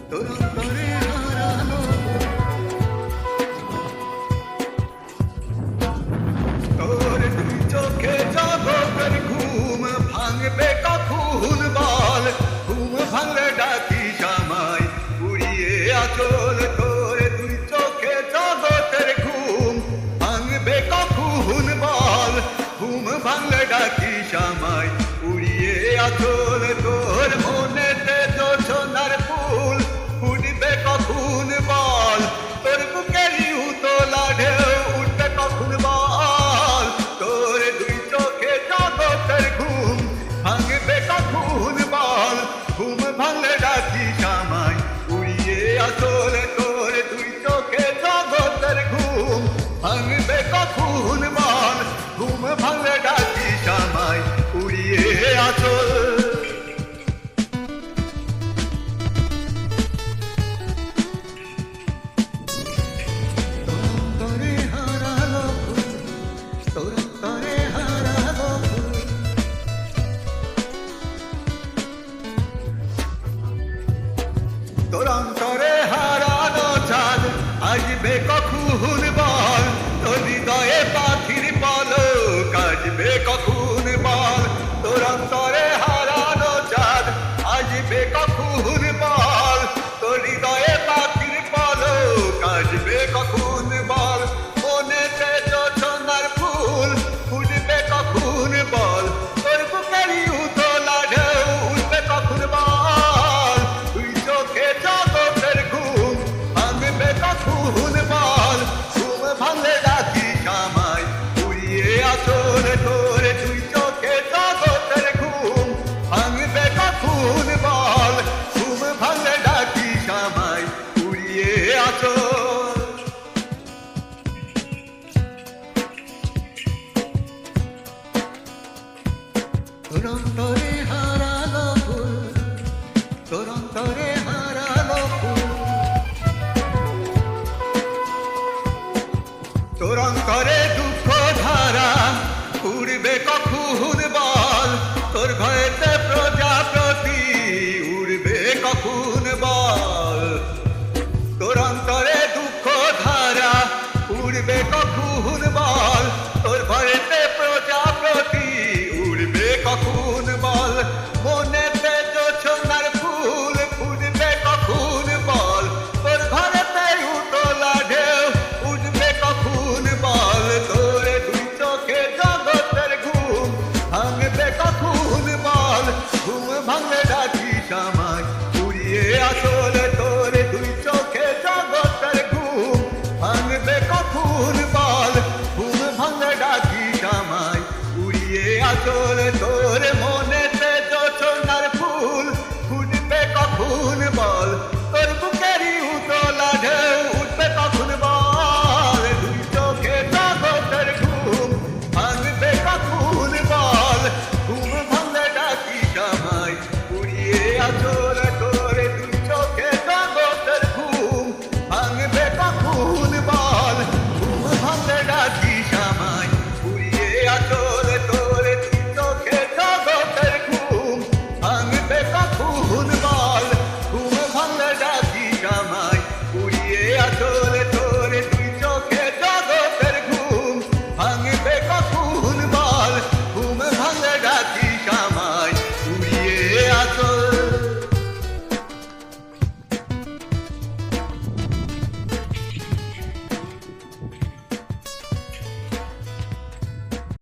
তোর অন্তরে হারানো তোর দুই চোখে জগতের ঘুম ভাঙবে কখন বল ঘুম ভাঙলে ডাকিস আমায় উড়িয়ে আচল তোর দুই চোখে জগতের ঘুম ভাঙবে কখন বল ঘুম ভাঙলে ডাকিস আমায় উড়িয়ে আচল তোর মনেতে যোছনার ফুল ফুটবে কখন বল তোর বুকেরই উতলা ঢেউ উঠবে কখন বল তোর দুই চোখে জগতের ঘুম ভাঙবে কখন বল ঘুম ভাঙলে ডাকিস আমায় উড়িয়ে আচল তোর দুই চোখে জগতের ঘুম ভাঙবে কখন বল ঘুম ভাঙলে ডাকিস আমায় উড়িয়ে আচল তোরে হারালো তোর তরে হারালো তোর অন্তরে হারানো চাঁদ আসবে কখন বল তোর হৃদয়ে পাখির পলক আসবে কখন বল তোর অন্তরে হারানো চাঁদ আসবে কখন বল তোর হৃদয়ে পাখির পলক আসবে কখন বল মনেতে যোছনার ফুল ফুটবে কখন বল তোর বুকেরই উতলা ঢেউ উঠবে কখন বল তুই চোখে জগতের ঘুম ভাঙবে কখন বল ঘুম ভাঙলে ডাকিস আমায় উড়িয়ে আচল তোর তুই চোখে জগতের ঘুম ভাঙবে কখন বল ঘুম ভাঙলে ডাকিস আমায় উড়িয়ে আচল তোর অন্তরে হারালো ফুল তোর অন্তরে হারালো ফুল তোর অন্তরে দুঃখ ধারা উড়বে কখন বল তোর ভয়েতে প্রজাপতি উড়বে কখন বল